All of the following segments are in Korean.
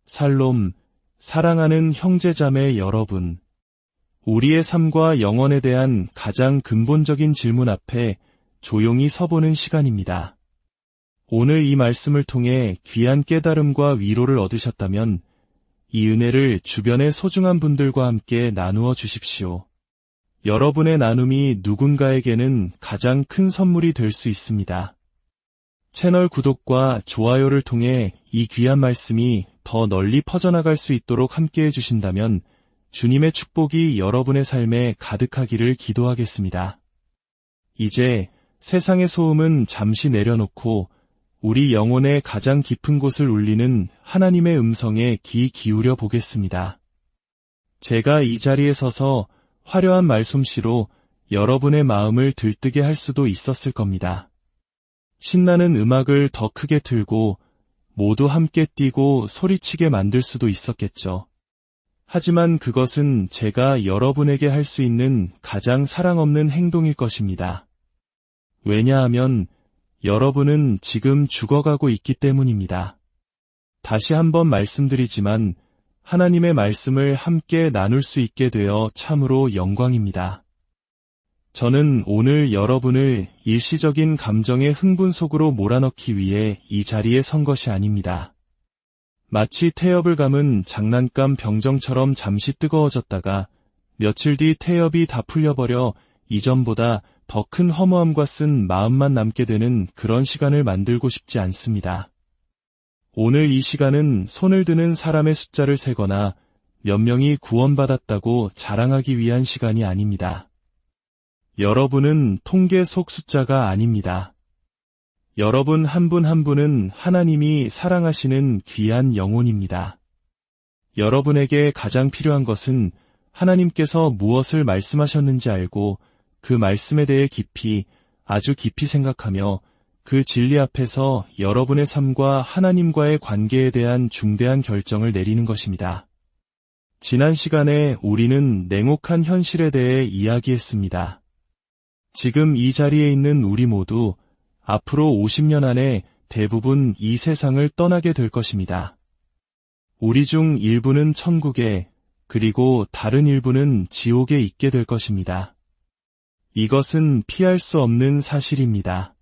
살롬, 사랑하는 형제자매 여러분. 우리의 삶과 영혼에 대한 가장 근본적인 질문 앞에 조용히 서보는 시간입니다. 오늘 이 말씀을 통해 귀한 깨달음과 위로를 얻으셨다면 이 은혜를 주변의 소중한 분들과 함께 나누어 주십시오. 여러분의 나눔이 누군가에게는 가장 큰 선물이 될 수 있습니다. 채널 구독과 좋아요를 통해 이 귀한 말씀이 더 널리 퍼져나갈 수 있도록 함께해 주신다면 주님의 축복이 여러분의 삶에 가득하기를 기도하겠습니다. 이제 세상의 소음은 잠시 내려놓고 우리 영혼의 가장 깊은 곳을 울리는 하나님의 음성에 귀 기울여 보겠습니다. 제가 이 자리에 서서 화려한 말솜씨로 여러분의 마음을 들뜨게 할 수도 있었을 겁니다. 신나는 음악을 더 크게 틀고 모두 함께 뛰고 소리치게 만들 수도 있었겠죠. 하지만 그것은 제가 여러분에게 할 수 있는 가장 사랑 없는 행동일 것입니다. 왜냐하면 여러분은 지금 죽어가고 있기 때문입니다. 다시 한번 말씀드리지만 하나님의 말씀을 함께 나눌 수 있게 되어 참으로 영광입니다. 저는 오늘 여러분을 일시적인 감정의 흥분 속으로 몰아넣기 위해 이 자리에 선 것이 아닙니다. 마치 태엽을 감은 장난감 병정처럼 잠시 뜨거워졌다가 며칠 뒤 태엽이 다 풀려버려 이전보다 더 큰 허무함과 쓴 마음만 남게 되는 그런 시간을 만들고 싶지 않습니다. 오늘 이 시간은 손을 드는 사람의 숫자를 세거나 몇 명이 구원받았다고 자랑하기 위한 시간이 아닙니다. 여러분은 통계 속 숫자가 아닙니다. 여러분 한 분 한 분은 하나님이 사랑하시는 귀한 영혼입니다. 여러분에게 가장 필요한 것은 하나님께서 무엇을 말씀하셨는지 알고 그 말씀에 대해 깊이, 아주 깊이 생각하며 그 진리 앞에서 여러분의 삶과 하나님과의 관계에 대한 중대한 결정을 내리는 것입니다. 지난 시간에 우리는 냉혹한 현실에 대해 이야기했습니다. 지금 이 자리에 있는 우리 모두 앞으로 50년 안에 대부분 이 세상을 떠나게 될 것입니다. 우리 중 일부는 천국에, 그리고 다른 일부는 지옥에 있게 될 것입니다. 이것은 피할 수 없는 사실입니다.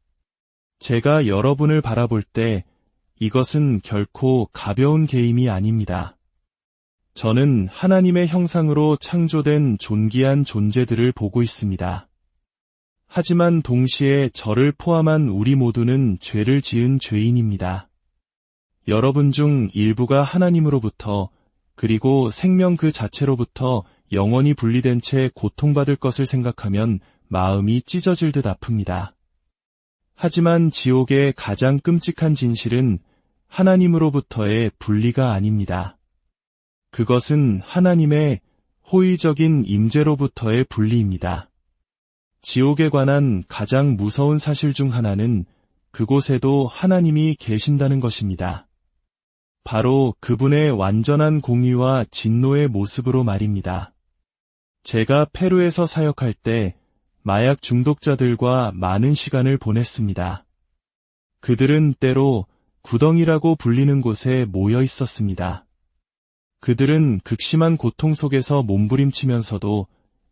제가 여러분을 바라볼 때 이것은 결코 가벼운 게임이 아닙니다. 저는 하나님의 형상으로 창조된 존귀한 존재들을 보고 있습니다. 하지만 동시에 저를 포함한 우리 모두는 죄를 지은 죄인입니다. 여러분 중 일부가 하나님으로부터 그리고 생명 그 자체로부터 영원히 분리된 채 고통받을 것을 생각하면 마음이 찢어질 듯 아픕니다. 하지만 지옥의 가장 끔찍한 진실은 하나님으로부터의 분리가 아닙니다. 그것은 하나님의 호의적인 임재로부터의 분리입니다. 지옥에 관한 가장 무서운 사실 중 하나는 그곳에도 하나님이 계신다는 것입니다. 바로 그분의 완전한 공의와 진노의 모습으로 말입니다. 제가 페루에서 사역할 때 마약 중독자들과 많은 시간을 보냈습니다. 그들은 때로 구덩이라고 불리는 곳에 모여 있었습니다. 그들은 극심한 고통 속에서 몸부림치면서도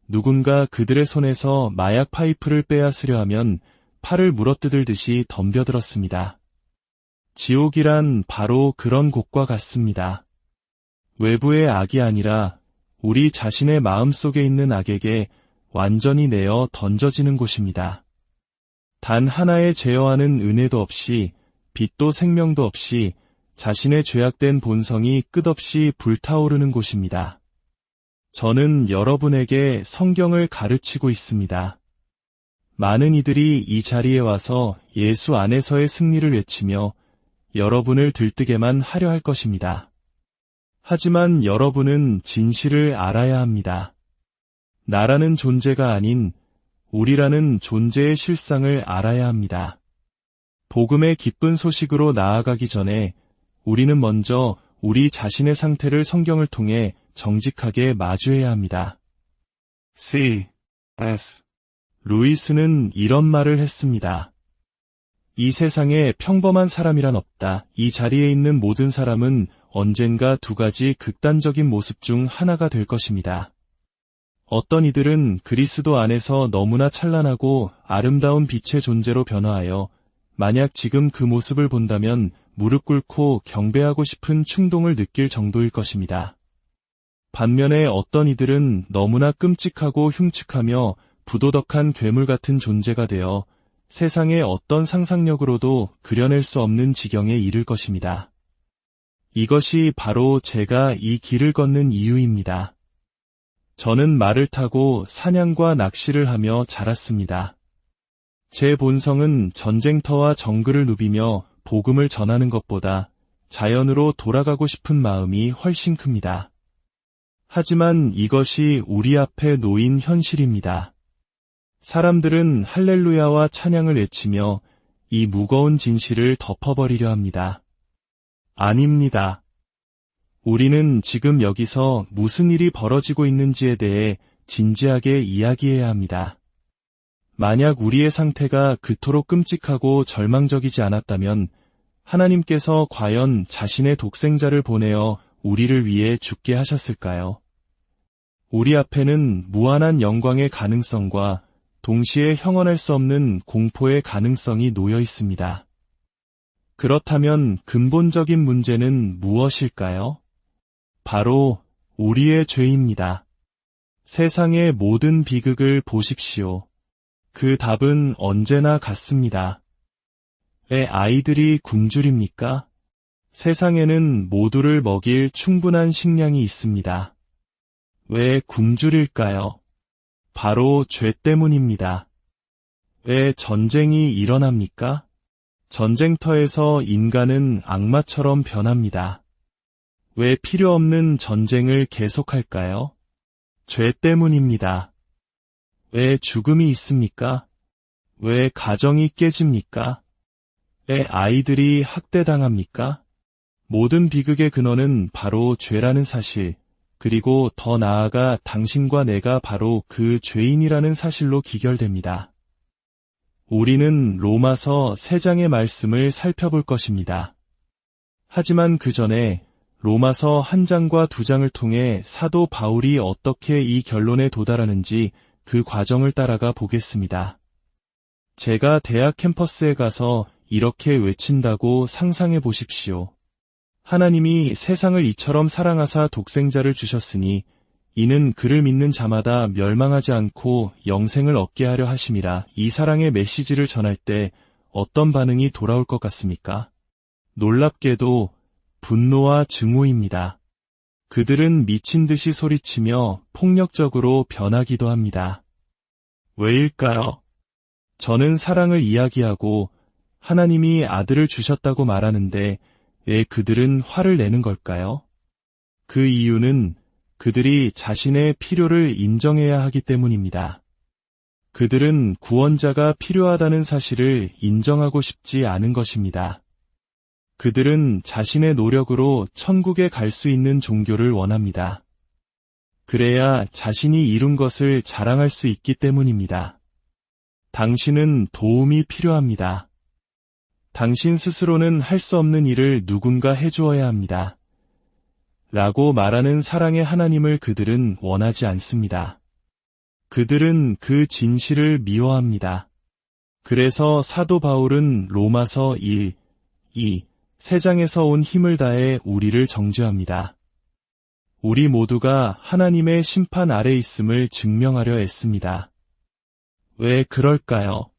누군가 그들의 손에서 마약 파이프를 빼앗으려 하면 팔을 물어뜯을듯이 덤벼들었습니다. 지옥이란 바로 그런 곳과 같습니다. 외부의 악이 아니라 우리 자신의 마음속에 있는 악에게 완전히 내어 던져지는 곳입니다. 단 하나의 제어하는 은혜도 없이, 빛도 생명도 없이 자신의 죄악된 본성이 끝없이 불타오르는 곳입니다. 저는 여러분에게 성경을 가르치고 있습니다. 많은 이들이 이 자리에 와서 예수 안에서의 승리를 외치며 여러분을 들뜨게만 하려 할 것입니다. 하지만 여러분은 진실을 알아야 합니다. 나라는 존재가 아닌 우리라는 존재의 실상을 알아야 합니다. 복음의 기쁜 소식으로 나아가기 전에 우리는 먼저 우리 자신의 상태를 성경을 통해 정직하게 마주해야 합니다. C.S. 루이스는 이런 말을 했습니다. 이 세상에 평범한 사람이란 없다. 이 자리에 있는 모든 사람은 언젠가 두 가지 극단적인 모습 중 하나가 될 것입니다. 어떤 이들은 그리스도 안에서 너무나 찬란하고 아름다운 빛의 존재로 변화하여 만약 지금 그 모습을 본다면 무릎 꿇고 경배하고 싶은 충동을 느낄 정도일 것입니다. 반면에 어떤 이들은 너무나 끔찍하고 흉측하며 부도덕한 괴물 같은 존재가 되어 세상의 어떤 상상력으로도 그려낼 수 없는 지경에 이를 것입니다. 이것이 바로 제가 이 길을 걷는 이유입니다. 저는 말을 타고 사냥과 낚시를 하며 자랐습니다. 제 본성은 전쟁터와 정글을 누비며 복음을 전하는 것보다 자연으로 돌아가고 싶은 마음이 훨씬 큽니다. 하지만 이것이 우리 앞에 놓인 현실입니다. 사람들은 할렐루야와 찬양을 외치며 이 무거운 진실을 덮어버리려 합니다. 아닙니다. 우리는 지금 여기서 무슨 일이 벌어지고 있는지에 대해 진지하게 이야기해야 합니다. 만약 우리의 상태가 그토록 끔찍하고 절망적이지 않았다면 하나님께서 과연 자신의 독생자를 보내어 우리를 위해 죽게 하셨을까요? 우리 앞에는 무한한 영광의 가능성과 동시에 형언할 수 없는 공포의 가능성이 놓여 있습니다. 그렇다면 근본적인 문제는 무엇일까요? 바로 우리의 죄입니다. 세상의 모든 비극을 보십시오. 그 답은 언제나 같습니다. 왜 아이들이 굶주립니까? 세상에는 모두를 먹일 충분한 식량이 있습니다. 왜 굶주릴까요? 바로 죄 때문입니다. 왜 전쟁이 일어납니까? 전쟁터에서 인간은 악마처럼 변합니다. 왜 필요 없는 전쟁을 계속할까요? 죄 때문입니다. 왜 죽음이 있습니까? 왜 가정이 깨집니까? 왜 아이들이 학대당합니까? 모든 비극의 근원은 바로 죄라는 사실, 그리고 더 나아가 당신과 내가 바로 그 죄인이라는 사실로 기결됩니다. 우리는 로마서 3장의 말씀을 살펴볼 것입니다. 하지만 그 전에 로마서 1장과 2장을 통해 사도 바울이 어떻게 이 결론에 도달하는지 그 과정을 따라가 보겠습니다. 제가 대학 캠퍼스에 가서 이렇게 외친다고 상상해 보십시오. 하나님이 세상을 이처럼 사랑하사 독생자를 주셨으니 이는 그를 믿는 자마다 멸망하지 않고 영생을 얻게 하려 하심이라. 이 사랑의 메시지를 전할 때 어떤 반응이 돌아올 것 같습니까? 놀랍게도 분노와 증오입니다. 그들은 미친 듯이 소리치며 폭력적으로 변하기도 합니다. 왜일까요? 저는 사랑을 이야기하고 하나님이 아들을 주셨다고 말하는데 왜 그들은 화를 내는 걸까요? 그 이유는 그들이 자신의 필요를 인정해야 하기 때문입니다. 그들은 구원자가 필요하다는 사실을 인정하고 싶지 않은 것입니다. 그들은 자신의 노력으로 천국에 갈 수 있는 종교를 원합니다. 그래야 자신이 이룬 것을 자랑할 수 있기 때문입니다. 당신은 도움이 필요합니다. 당신 스스로는 할 수 없는 일을 누군가 해주어야 합니다. 라고 말하는 사랑의 하나님을 그들은 원하지 않습니다. 그들은 그 진실을 미워합니다. 그래서 사도 바울은 로마서 1, 2, 3장에서 온 힘을 다해 우리를 정죄합니다. 우리 모두가 하나님의 심판 아래 있음을 증명하려 애씁니다. 왜 그럴까요?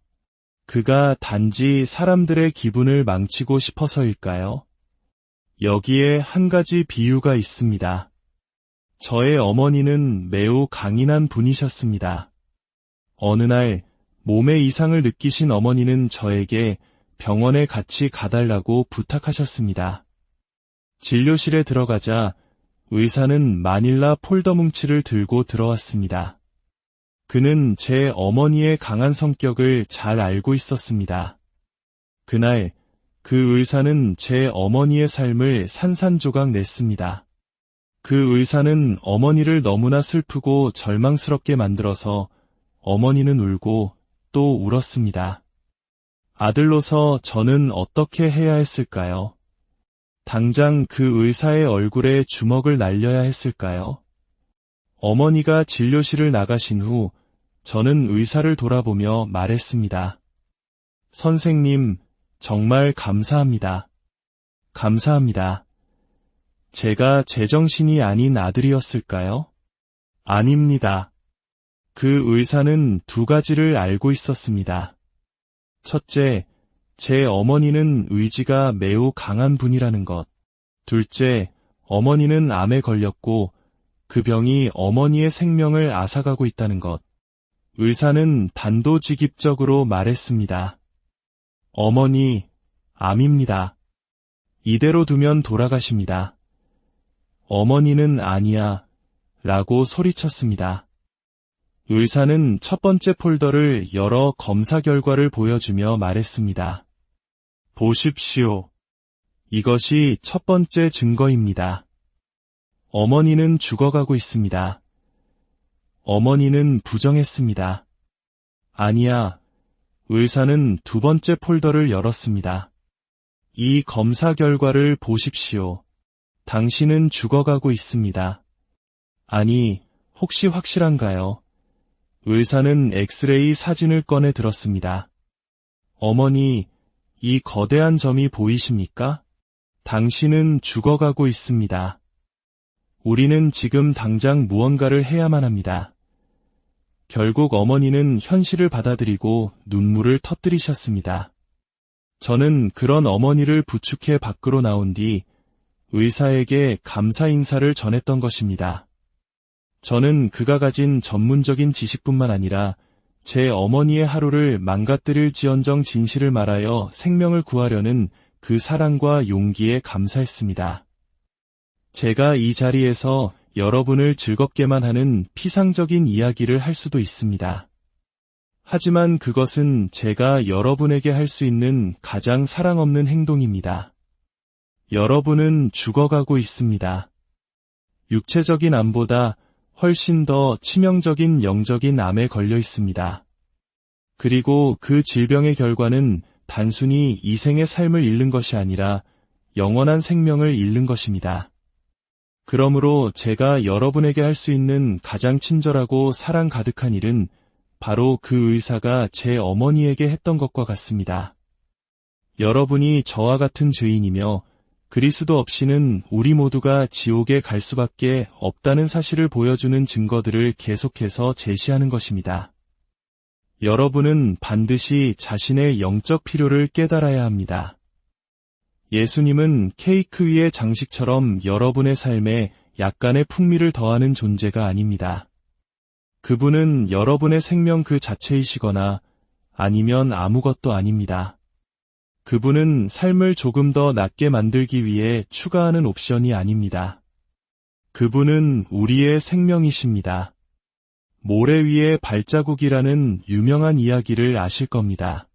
그가 단지 사람들의 기분을 망치고 싶어서일까요? 여기에 한 가지 비유가 있습니다. 저의 어머니는 매우 강인한 분이셨습니다. 어느 날 몸에 이상을 느끼신 어머니는 저에게 병원에 같이 가달라고 부탁하셨습니다. 진료실에 들어가자 의사는 마닐라 폴더 뭉치를 들고 들어왔습니다. 그는 제 어머니의 강한 성격을 잘 알고 있었습니다. 그날 그 의사는 제 어머니의 삶을 산산조각 냈습니다. 그 의사는 어머니를 너무나 슬프고 절망스럽게 만들어서 어머니는 울고 또 울었습니다. 아들로서 저는 어떻게 해야 했을까요? 당장 그 의사의 얼굴에 주먹을 날려야 했을까요? 어머니가 진료실을 나가신 후 저는 의사를 돌아보며 말했습니다. 선생님, 정말 감사합니다. 감사합니다. 제가 제정신이 아닌 아들이었을까요? 아닙니다. 그 의사는 두 가지를 알고 있었습니다. 첫째, 제 어머니는 의지가 매우 강한 분이라는 것. 둘째, 어머니는 암에 걸렸고 그 병이 어머니의 생명을 앗아가고 있다는 것. 의사는 단도직입적으로 말했습니다. 어머니, 암입니다. 이대로 두면 돌아가십니다. 어머니는 아니야, 라고 소리쳤습니다. 의사는 첫 번째 폴더를 열어 검사 결과를 보여주며 말했습니다. 보십시오. 이것이 첫 번째 증거입니다. 어머니는 죽어가고 있습니다. 어머니는 부정했습니다. 아니야. 의사는 두 번째 폴더를 열었습니다. 이 검사 결과를 보십시오. 당신은 죽어가고 있습니다. 아니, 혹시 확실한가요? 의사는 엑스레이 사진을 꺼내 들었습니다. 어머니, 이 거대한 점이 보이십니까? 당신은 죽어가고 있습니다. 우리는 지금 당장 무언가를 해야만 합니다. 결국 어머니는 현실을 받아들이고 눈물을 터뜨리셨습니다. 저는 그런 어머니를 부축해 밖으로 나온 뒤 의사에게 감사 인사를 전했던 것입니다. 저는 그가 가진 전문적인 지식뿐만 아니라 제 어머니의 하루를 망가뜨릴지언정 진실을 말하여 생명을 구하려는 그 사랑과 용기에 감사했습니다. 제가 이 자리에서 여러분을 즐겁게만 하는 피상적인 이야기를 할 수도 있습니다. 하지만 그것은 제가 여러분에게 할 수 있는 가장 사랑 없는 행동입니다. 여러분은 죽어가고 있습니다. 육체적인 암보다 훨씬 더 치명적인 영적인 암에 걸려 있습니다. 그리고 그 질병의 결과는 단순히 이 생의 삶을 잃는 것이 아니라 영원한 생명을 잃는 것입니다. 그러므로 제가 여러분에게 할 수 있는 가장 친절하고 사랑 가득한 일은 바로 그 의사가 제 어머니에게 했던 것과 같습니다. 여러분이 저와 같은 죄인이며 그리스도 없이는 우리 모두가 지옥에 갈 수밖에 없다는 사실을 보여주는 증거들을 계속해서 제시하는 것입니다. 여러분은 반드시 자신의 영적 필요를 깨달아야 합니다. 예수님은 케이크 위의 장식처럼 여러분의 삶에 약간의 풍미를 더하는 존재가 아닙니다. 그분은 여러분의 생명 그 자체이시거나 아니면 아무것도 아닙니다. 그분은 삶을 조금 더 낫게 만들기 위해 추가하는 옵션이 아닙니다. 그분은 우리의 생명이십니다. 모래 위의 발자국이라는 유명한 이야기를 아실 겁니다.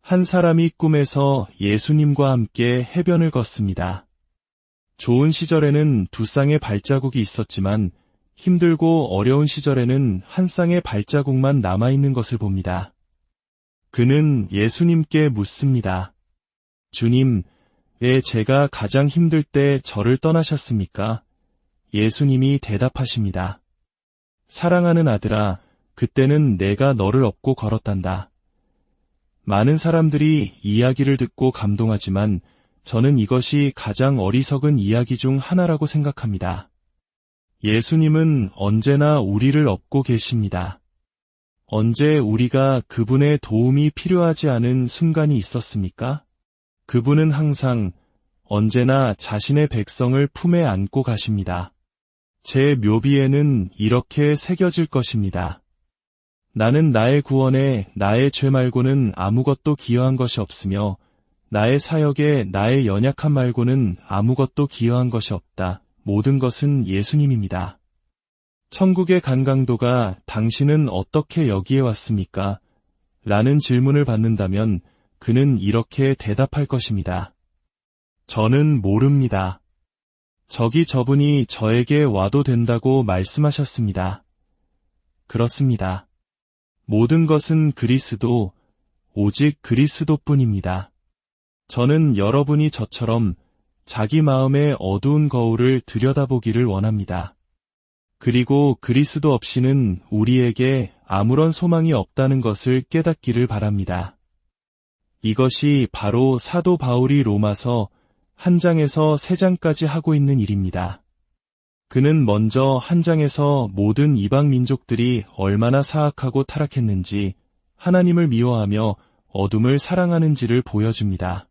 한 사람이 꿈에서 예수님과 함께 해변을 걷습니다. 좋은 시절에는 두 쌍의 발자국이 있었지만 힘들고 어려운 시절에는 한 쌍의 발자국만 남아있는 것을 봅니다. 그는 예수님께 묻습니다. 주님, 왜 제가 가장 힘들 때 저를 떠나셨습니까? 예수님이 대답하십니다. 사랑하는 아들아, 그때는 내가 너를 업고 걸었단다. 많은 사람들이 이야기를 듣고 감동하지만 저는 이것이 가장 어리석은 이야기 중 하나라고 생각합니다. 예수님은 언제나 우리를 업고 계십니다. 언제 우리가 그분의 도움이 필요하지 않은 순간이 있었습니까? 그분은 항상 언제나 자신의 백성을 품에 안고 가십니다. 제 묘비에는 이렇게 새겨질 것입니다. 나는 나의 구원에 나의 죄 말고는 아무것도 기여한 것이 없으며 나의 사역에 나의 연약함 말고는 아무것도 기여한 것이 없다. 모든 것은 예수님입니다. 천국의 간강도가 당신은 어떻게 여기에 왔습니까? 라는 질문을 받는다면 그는 이렇게 대답할 것입니다. 저는 모릅니다. 저분이 저에게 와도 된다고 말씀하셨습니다. 그렇습니다. 모든 것은 그리스도, 오직 그리스도뿐입니다. 저는 여러분이 저처럼 자기 마음의 어두운 거울을 들여다보기를 원합니다. 그리고 그리스도 없이는 우리에게 아무런 소망이 없다는 것을 깨닫기를 바랍니다. 이것이 바로 사도 바울이 로마서 1장에서 3장까지 하고 있는 일입니다. 그는 먼저 1장에서 모든 이방 민족들이 얼마나 사악하고 타락했는지, 하나님을 미워하며 어둠을 사랑하는지를 보여줍니다.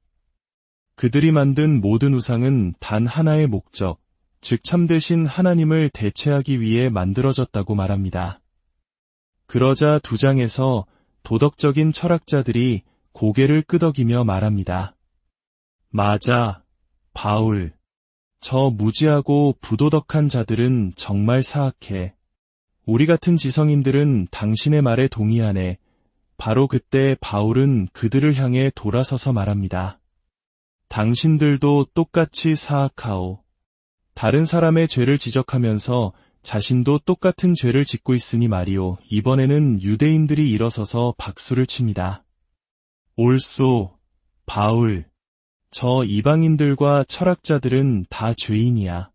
그들이 만든 모든 우상은 단 하나의 목적, 즉 참되신 하나님을 대체하기 위해 만들어졌다고 말합니다. 그러자 2장에서 도덕적인 철학자들이 고개를 끄덕이며 말합니다. 맞아, 바울. 저 무지하고 부도덕한 자들은 정말 사악해. 우리 같은 지성인들은 당신의 말에 동의하네. 바로 그때 바울은 그들을 향해 돌아서서 말합니다. 당신들도 똑같이 사악하오. 다른 사람의 죄를 지적하면서 자신도 똑같은 죄를 짓고 있으니 말이오. 이번에는 유대인들이 일어서서 박수를 칩니다. 옳소, 바울. 저 이방인들과 철학자들은 다 죄인이야.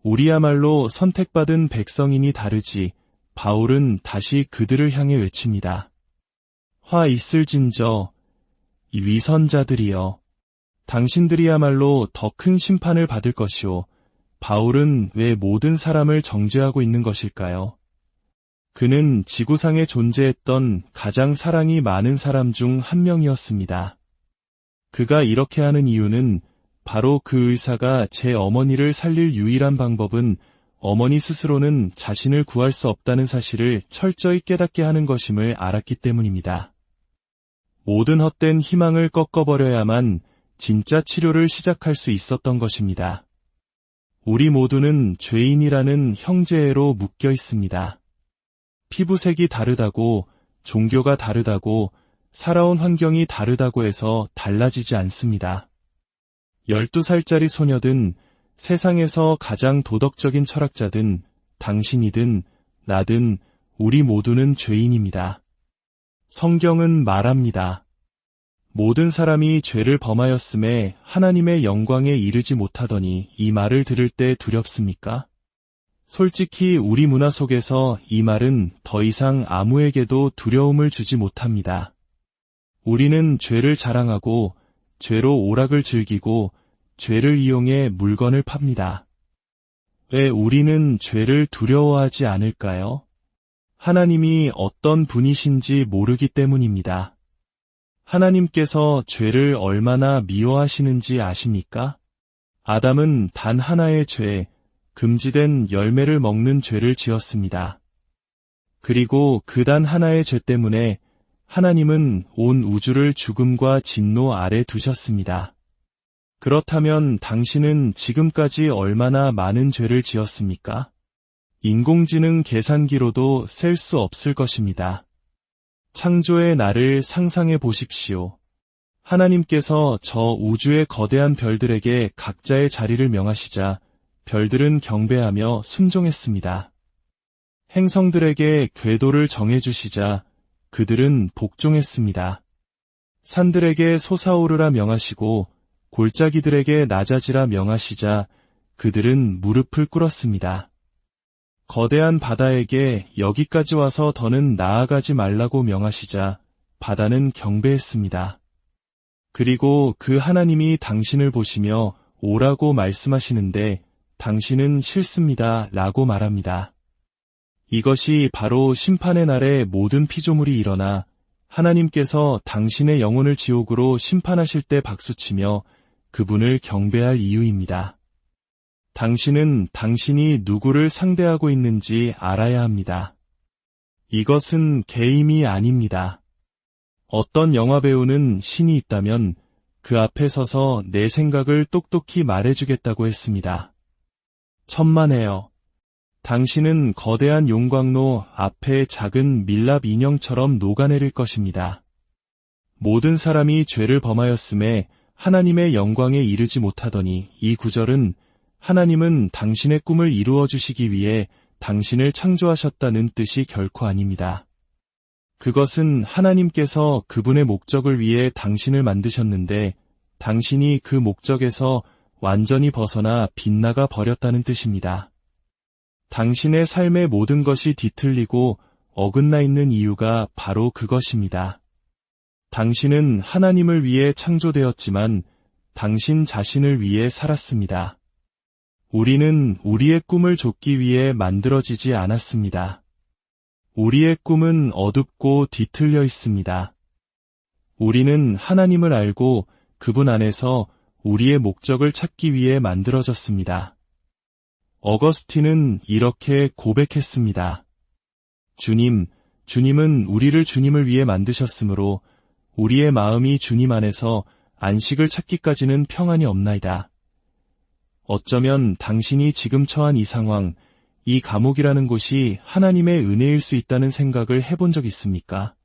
우리야말로 선택받은 백성이니 다르지. 바울은 다시 그들을 향해 외칩니다. 화 있을진저, 이 위선자들이여. 당신들이야말로 더 큰 심판을 받을 것이오. 바울은 왜 모든 사람을 정죄하고 있는 것일까요? 그는 지구상에 존재했던 가장 사랑이 많은 사람 중 한 명이었습니다. 그가 이렇게 하는 이유는 바로 그 의사가 제 어머니를 살릴 유일한 방법은 어머니 스스로는 자신을 구할 수 없다는 사실을 철저히 깨닫게 하는 것임을 알았기 때문입니다. 모든 헛된 희망을 꺾어버려야만 진짜 치료를 시작할 수 있었던 것입니다. 우리 모두는 죄인이라는 형제애로 묶여 있습니다. 피부색이 다르다고, 종교가 다르다고, 살아온 환경이 다르다고 해서 달라지지 않습니다. 12살짜리 소녀든, 세상에서 가장 도덕적인 철학자든, 당신이든, 나든, 우리 모두는 죄인입니다. 성경은 말합니다. 모든 사람이 죄를 범하였음에 하나님의 영광에 이르지 못하더니 이 말을 들을 때 두렵습니까? 솔직히 우리 문화 속에서 이 말은 더 이상 아무에게도 두려움을 주지 못합니다. 우리는 죄를 자랑하고 죄로 오락을 즐기고 죄를 이용해 물건을 팝니다. 왜 우리는 죄를 두려워하지 않을까요? 하나님이 어떤 분이신지 모르기 때문입니다. 하나님께서 죄를 얼마나 미워하시는지 아십니까? 아담은 단 하나의 죄, 금지된 열매를 먹는 죄를 지었습니다. 그리고 그 단 하나의 죄 때문에 하나님은 온 우주를 죽음과 진노 아래 두셨습니다. 그렇다면 당신은 지금까지 얼마나 많은 죄를 지었습니까? 인공지능 계산기로도 셀 수 없을 것입니다. 창조의 날을 상상해 보십시오. 하나님께서 저 우주의 거대한 별들에게 각자의 자리를 명하시자 별들은 경배하며 순종했습니다. 행성들에게 궤도를 정해주시자 그들은 복종했습니다. 산들에게 솟아오르라 명하시고 골짜기들에게 낮아지라 명하시자 그들은 무릎을 꿇었습니다. 거대한 바다에게 여기까지 와서 더는 나아가지 말라고 명하시자 바다는 경배했습니다. 그리고 그 하나님이 당신을 보시며 오라고 말씀하시는데 당신은 싫습니다 라고 말합니다. 이것이 바로 심판의 날에 모든 피조물이 일어나 하나님께서 당신의 영혼을 지옥으로 심판하실 때 박수치며 그분을 경배할 이유입니다. 당신은 당신이 누구를 상대하고 있는지 알아야 합니다. 이것은 게임이 아닙니다. 어떤 영화배우는 신이 있다면 그 앞에 서서 내 생각을 똑똑히 말해주겠다고 했습니다. 천만에요. 당신은 거대한 용광로 앞에 작은 밀랍 인형처럼 녹아내릴 것입니다. 모든 사람이 죄를 범하였음에 하나님의 영광에 이르지 못하더니 이 구절은 하나님은 당신의 꿈을 이루어 주시기 위해 당신을 창조하셨다는 뜻이 결코 아닙니다. 그것은 하나님께서 그분의 목적을 위해 당신을 만드셨는데 당신이 그 목적에서 완전히 벗어나 빗나가 버렸다는 뜻입니다. 당신의 삶의 모든 것이 뒤틀리고 어긋나 있는 이유가 바로 그것입니다. 당신은 하나님을 위해 창조되었지만 당신 자신을 위해 살았습니다. 우리는 우리의 꿈을 좇기 위해 만들어지지 않았습니다. 우리의 꿈은 어둡고 뒤틀려 있습니다. 우리는 하나님을 알고 그분 안에서 우리의 목적을 찾기 위해 만들어졌습니다. 어거스틴은 이렇게 고백했습니다. 주님은 우리를 주님을 위해 만드셨으므로 우리의 마음이 주님 안에서 안식을 찾기까지는 평안이 없나이다. 어쩌면 당신이 지금 처한 이 상황, 이 감옥이라는 곳이 하나님의 은혜일 수 있다는 생각을 해본 적 있습니까?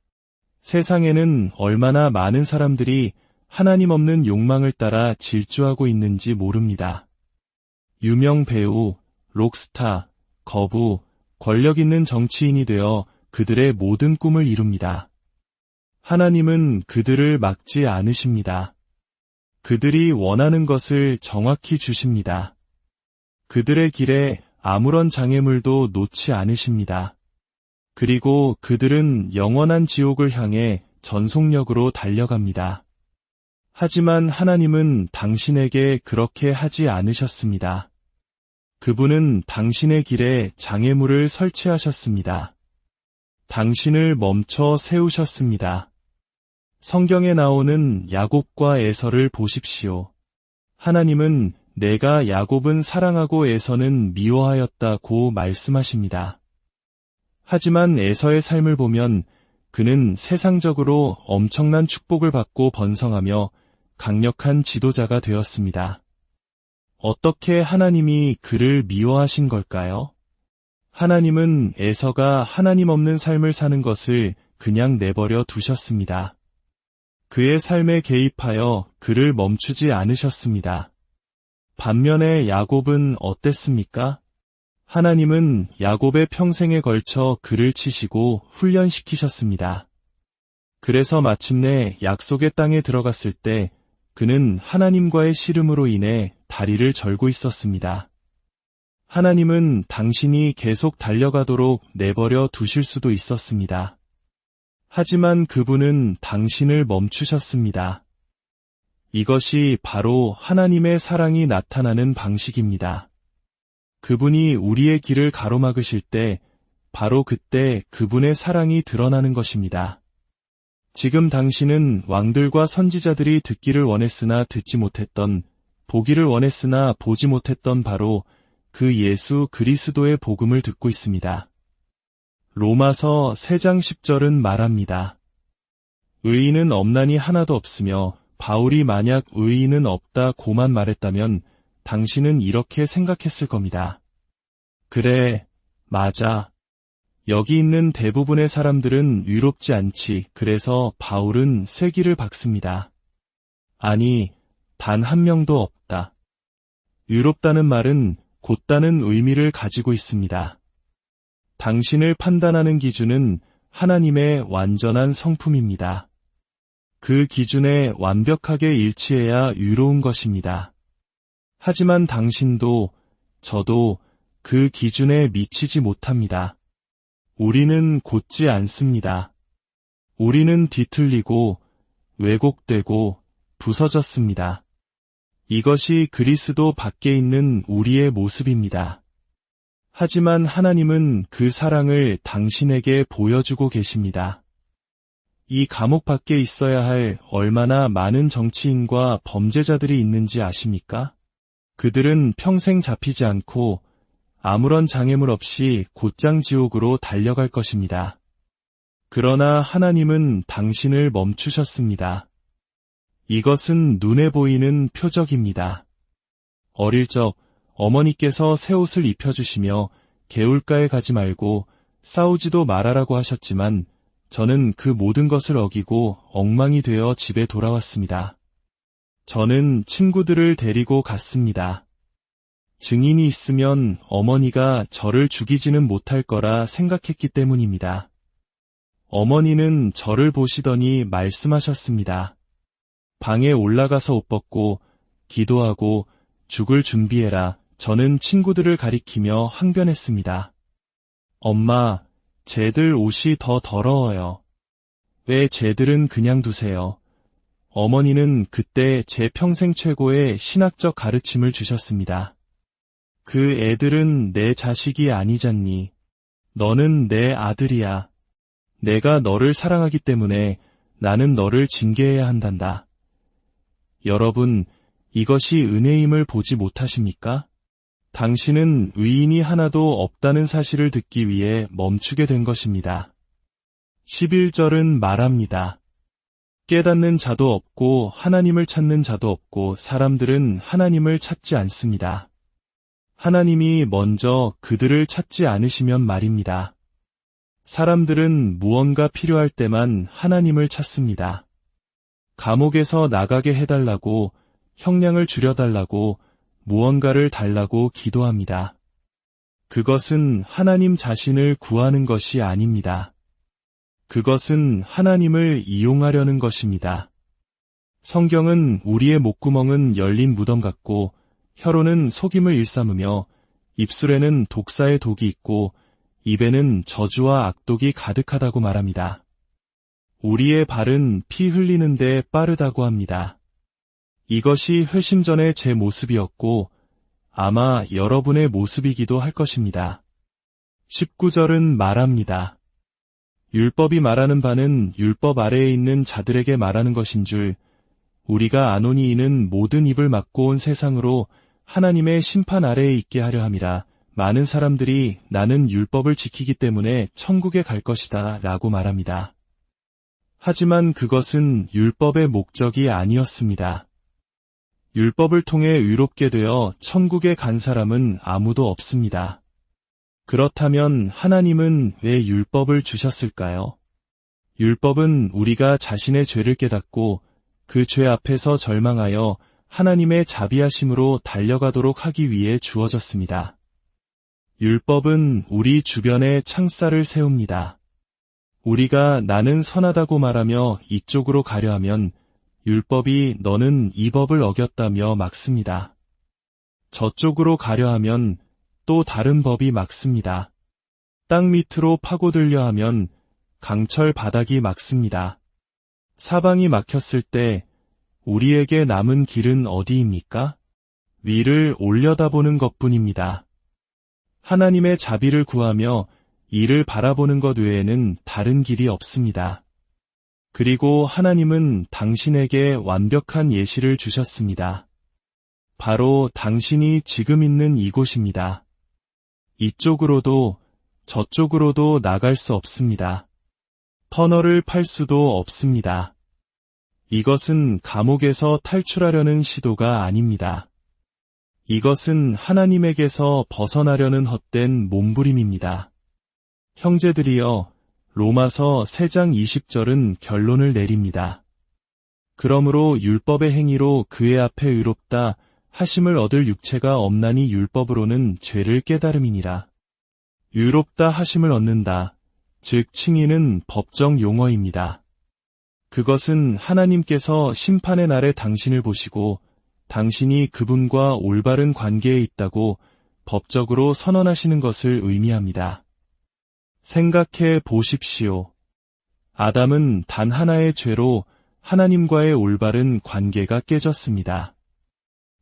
세상에는 얼마나 많은 사람들이 하나님 없는 욕망을 따라 질주하고 있는지 모릅니다. 유명 배우, 록스타, 거부, 권력 있는 정치인이 되어 그들의 모든 꿈을 이룹니다. 하나님은 그들을 막지 않으십니다. 그들이 원하는 것을 정확히 주십니다. 그들의 길에 아무런 장애물도 놓지 않으십니다. 그리고 그들은 영원한 지옥을 향해 전속력으로 달려갑니다. 하지만 하나님은 당신에게 그렇게 하지 않으셨습니다. 그분은 당신의 길에 장애물을 설치하셨습니다. 당신을 멈춰 세우셨습니다. 성경에 나오는 야곱과 에서를 보십시오. 하나님은 내가 야곱은 사랑하고 에서는 미워하였다고 말씀하십니다. 하지만 에서의 삶을 보면 그는 세상적으로 엄청난 축복을 받고 번성하며 강력한 지도자가 되었습니다. 어떻게 하나님이 그를 미워하신 걸까요? 하나님은 에서가 하나님 없는 삶을 사는 것을 그냥 내버려 두셨습니다. 그의 삶에 개입하여 그를 멈추지 않으셨습니다. 반면에 야곱은 어땠습니까? 하나님은 야곱의 평생에 걸쳐 그를 치시고 훈련시키셨습니다. 그래서 마침내 약속의 땅에 들어갔을 때 그는 하나님과의 씨름으로 인해 다리를 절고 있었습니다. 하나님은 당신이 계속 달려가도록 내버려 두실 수도 있었습니다. 하지만 그분은 당신을 멈추셨습니다. 이것이 바로 하나님의 사랑이 나타나는 방식입니다. 그분이 우리의 길을 가로막으실 때 바로 그때 그분의 사랑이 드러나는 것입니다. 지금 당신은 왕들과 선지자들이 듣기를 원했으나 듣지 못했던, 보기를 원했으나 보지 못했던 바로 그 예수 그리스도의 복음을 듣고 있습니다. 로마서 3장 10절은 말합니다. 의인은 없나니 하나도 없으며 바울이 만약 의인은 없다고만 말했다면 당신은 이렇게 생각했을 겁니다. 그래, 맞아. 여기 있는 대부분의 사람들은 의롭지 않지. 그래서 바울은 쐐기를 박습니다. 아니, 단 한 명도 없다. 의롭다는 말은 곧다는 의미를 가지고 있습니다. 당신을 판단하는 기준은 하나님의 완전한 성품입니다. 그 기준에 완벽하게 일치해야 의로운 것입니다. 하지만 당신도 저도 그 기준에 미치지 못합니다. 우리는 곧지 않습니다. 우리는 뒤틀리고 왜곡되고 부서졌습니다. 이것이 그리스도 밖에 있는 우리의 모습입니다. 하지만 하나님은 그 사랑을 당신에게 보여주고 계십니다. 이 감옥 밖에 있어야 할 얼마나 많은 정치인과 범죄자들이 있는지 아십니까? 그들은 평생 잡히지 않고 아무런 장애물 없이 곧장 지옥으로 달려갈 것입니다. 그러나 하나님은 당신을 멈추셨습니다. 이것은 눈에 보이는 표적입니다. 어릴 적 어머니께서 새 옷을 입혀주시며 개울가에 가지 말고 싸우지도 말아라고 하셨지만 저는 그 모든 것을 어기고 엉망이 되어 집에 돌아왔습니다. 저는 친구들을 데리고 갔습니다. 증인이 있으면 어머니가 저를 죽이지는 못할 거라 생각했기 때문입니다. 어머니는 저를 보시더니 말씀하셨습니다. 방에 올라가서 옷 벗고 기도하고 죽을 준비해라. 저는 친구들을 가리키며 항변했습니다. 엄마, 쟤들 옷이 더 더러워요. 왜 쟤들은 그냥 두세요? 어머니는 그때 제 평생 최고의 신학적 가르침을 주셨습니다. 그 애들은 내 자식이 아니잖니. 너는 내 아들이야. 내가 너를 사랑하기 때문에 나는 너를 징계해야 한단다. 여러분, 이것이 은혜임을 보지 못하십니까? 당신은 의인이 하나도 없다는 사실을 듣기 위해 멈추게 된 것입니다. 11절은 말합니다. 깨닫는 자도 없고 하나님을 찾는 자도 없고 사람들은 하나님을 찾지 않습니다. 하나님이 먼저 그들을 찾지 않으시면 말입니다. 사람들은 무언가 필요할 때만 하나님을 찾습니다. 감옥에서 나가게 해달라고, 형량을 줄여달라고, 무언가를 달라고 기도합니다. 그것은 하나님 자신을 구하는 것이 아닙니다. 그것은 하나님을 이용하려는 것입니다. 성경은 우리의 목구멍은 열린 무덤 같고 혀로는 속임을 일삼으며 입술에는 독사의 독이 있고 입에는 저주와 악독이 가득하다고 말합니다. 우리의 발은 피 흘리는데 빠르다고 합니다. 이것이 회심 전의 제 모습이었고 아마 여러분의 모습이기도 할 것입니다. 19절은 말합니다. 율법이 말하는 바는 율법 아래에 있는 자들에게 말하는 것인 줄 우리가 아노니 이는 모든 입을 막고 온 세상으로 하나님의 심판 아래에 있게 하려 함이라. 많은 사람들이 나는 율법을 지키기 때문에 천국에 갈 것이다 라고 말합니다. 하지만 그것은 율법의 목적이 아니었습니다. 율법을 통해 의롭게 되어 천국에 간 사람은 아무도 없습니다. 그렇다면 하나님은 왜 율법을 주셨을까요? 율법은 우리가 자신의 죄를 깨닫고 그 죄 앞에서 절망하여 하나님의 자비하심으로 달려가도록 하기 위해 주어졌습니다. 율법은 우리 주변에 창살을 세웁니다. 우리가 나는 선하다고 말하며 이쪽으로 가려 하면 율법이 너는 이 법을 어겼다며 막습니다. 저쪽으로 가려 하면 또 다른 법이 막습니다. 땅 밑으로 파고들려 하면 강철 바닥이 막습니다. 사방이 막혔을 때 우리에게 남은 길은 어디입니까? 위를 올려다보는 것뿐입니다. 하나님의 자비를 구하며 이를 바라보는 것 외에는 다른 길이 없습니다. 그리고 하나님은 당신에게 완벽한 예시를 주셨습니다. 바로 당신이 지금 있는 이곳입니다. 이쪽으로도 저쪽으로도 나갈 수 없습니다. 터널을 팔 수도 없습니다. 이것은 감옥에서 탈출하려는 시도가 아닙니다. 이것은 하나님에게서 벗어나려는 헛된 몸부림입니다. 형제들이여, 로마서 3장 20절은 결론을 내립니다. 그러므로 율법의 행위로 그의 앞에 의롭다 하심을 얻을 육체가 없나니 율법으로는 죄를 깨달음이니라. 의롭다 하심을 얻는다, 즉 칭의는 법정 용어입니다. 그것은 하나님께서 심판의 날에 당신을 보시고 당신이 그분과 올바른 관계에 있다고 법적으로 선언하시는 것을 의미합니다. 생각해 보십시오. 아담은 단 하나의 죄로 하나님과의 올바른 관계가 깨졌습니다.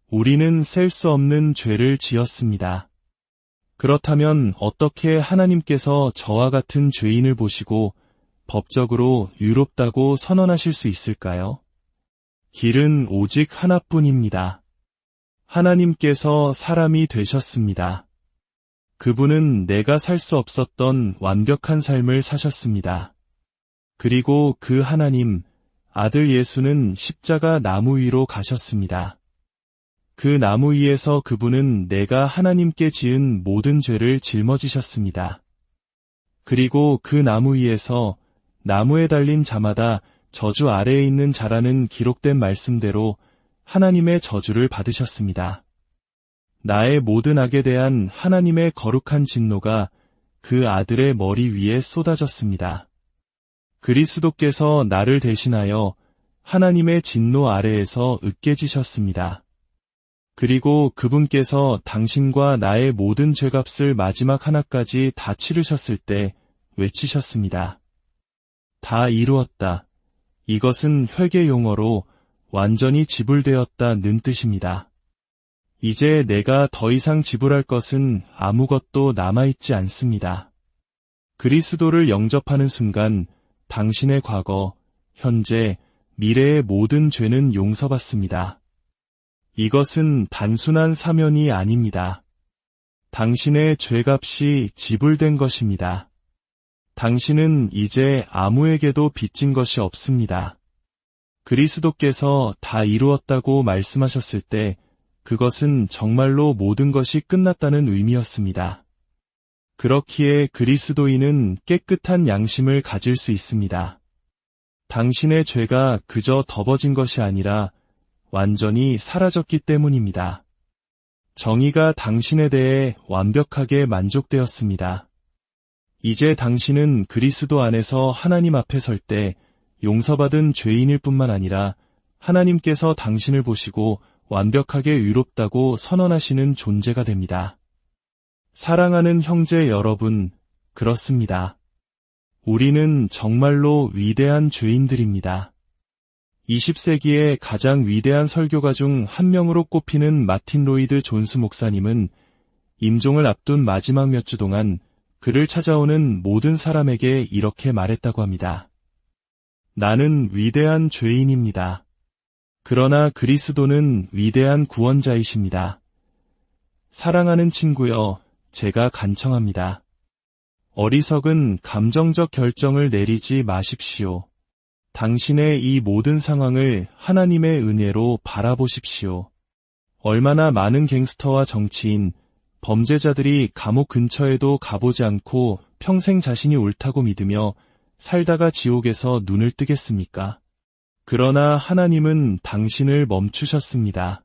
우리는 셀 수 없는 죄를 지었습니다. 그렇다면 어떻게 하나님께서 저와 같은 죄인을 보시고 법적으로 의롭다고 선언하실 수 있을까요? 길은 오직 하나뿐입니다. 하나님께서 사람이 되셨습니다. 그분은 내가 살 수 없었던 완벽한 삶을 사셨습니다. 그리고 그 하나님, 아들 예수는 십자가 나무 위로 가셨습니다. 그 나무 위에서 그분은 내가 하나님께 지은 모든 죄를 짊어지셨습니다. 그리고 그 나무 위에서 나무에 달린 자마다 저주 아래에 있는 자라는 기록된 말씀대로 하나님의 저주를 받으셨습니다. 나의 모든 악에 대한 하나님의 거룩한 진노가 그 아들의 머리 위에 쏟아졌습니다. 그리스도께서 나를 대신하여 하나님의 진노 아래에서 으깨지셨습니다. 그리고 그분께서 당신과 나의 모든 죄값을 마지막 하나까지 다 치르셨을 때 외치셨습니다. 다 이루었다. 이것은 회계 용어로 완전히 지불되었다는 뜻입니다. 이제 내가 더 이상 지불할 것은 아무것도 남아있지 않습니다. 그리스도를 영접하는 순간 당신의 과거, 현재, 미래의 모든 죄는 용서받습니다. 이것은 단순한 사면이 아닙니다. 당신의 죄값이 지불된 것입니다. 당신은 이제 아무에게도 빚진 것이 없습니다. 그리스도께서 다 이루었다고 말씀하셨을 때 그것은 정말로 모든 것이 끝났다는 의미였습니다. 그렇기에 그리스도인은 깨끗한 양심을 가질 수 있습니다. 당신의 죄가 그저 덮어진 것이 아니라 완전히 사라졌기 때문입니다. 정의가 당신에 대해 완벽하게 만족되었습니다. 이제 당신은 그리스도 안에서 하나님 앞에 설 때 용서받은 죄인일 뿐만 아니라 하나님께서 당신을 보시고 완벽하게 의롭다고 선언하시는 존재가 됩니다. 사랑하는 형제 여러분, 그렇습니다. 우리는 정말로 위대한 죄인들입니다. 20세기의 가장 위대한 설교가 중 한 명으로 꼽히는 마틴 로이드 존스 목사님은 임종을 앞둔 마지막 몇 주 동안 그를 찾아오는 모든 사람에게 이렇게 말했다고 합니다. 나는 위대한 죄인입니다. 그러나 그리스도는 위대한 구원자이십니다. 사랑하는 친구여, 제가 간청합니다. 어리석은 감정적 결정을 내리지 마십시오. 당신의 이 모든 상황을 하나님의 은혜로 바라보십시오. 얼마나 많은 갱스터와 정치인, 범죄자들이 감옥 근처에도 가보지 않고 평생 자신이 옳다고 믿으며 살다가 지옥에서 눈을 뜨겠습니까? 그러나 하나님은 당신을 멈추셨습니다.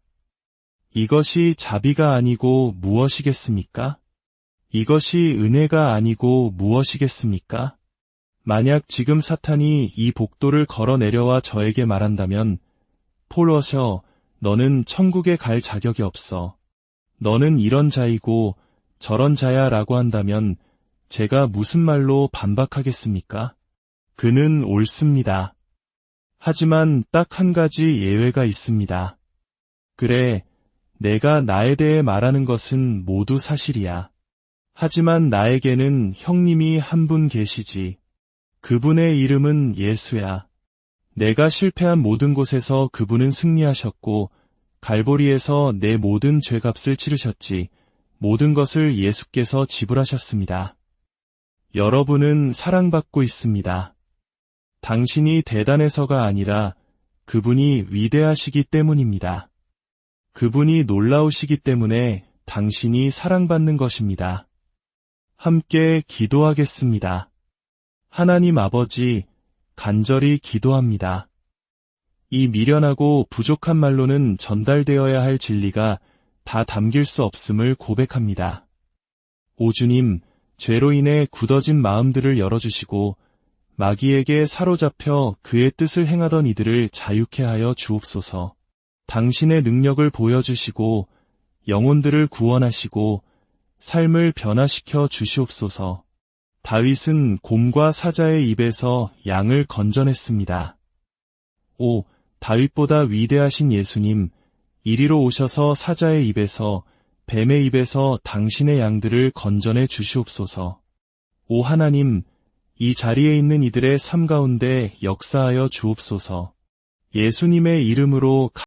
이것이 자비가 아니고 무엇이겠습니까? 이것이 은혜가 아니고 무엇이겠습니까? 만약 지금 사탄이 이 복도를 걸어 내려와 저에게 말한다면, 폴 워셔, 너는 천국에 갈 자격이 없어. 너는 이런 자이고 저런 자야 라고 한다면 제가 무슨 말로 반박하겠습니까? 그는 옳습니다. 하지만 딱 한 가지 예외가 있습니다. 그래, 내가 나에 대해 말하는 것은 모두 사실이야. 하지만 나에게는 형님이 한 분 계시지. 그분의 이름은 예수야. 내가 실패한 모든 곳에서 그분은 승리하셨고 갈보리에서 내 모든 죄값을 치르셨지. 모든 것을 예수께서 지불하셨습니다. 여러분은 사랑받고 있습니다. 당신이 대단해서가 아니라 그분이 위대하시기 때문입니다. 그분이 놀라우시기 때문에 당신이 사랑받는 것입니다. 함께 기도하겠습니다. 하나님 아버지, 간절히 기도합니다. 이 미련하고 부족한 말로는 전달되어야 할 진리가 다 담길 수 없음을 고백합니다. 오 주님, 죄로 인해 굳어진 마음들을 열어주시고 마귀에게 사로잡혀 그의 뜻을 행하던 이들을 자유케 하여 주옵소서. 당신의 능력을 보여주시고 영혼들을 구원하시고 삶을 변화시켜 주시옵소서. 다윗은 곰과 사자의 입에서 양을 건져냈습니다. 오, 다윗보다 위대하신 예수님, 이리로 오셔서 사자의 입에서, 뱀의 입에서 당신의 양들을 건져내 주시옵소서. 오 하나님, 이 자리에 있는 이들의 삶 가운데 역사하여 주옵소서. 예수님의 이름으로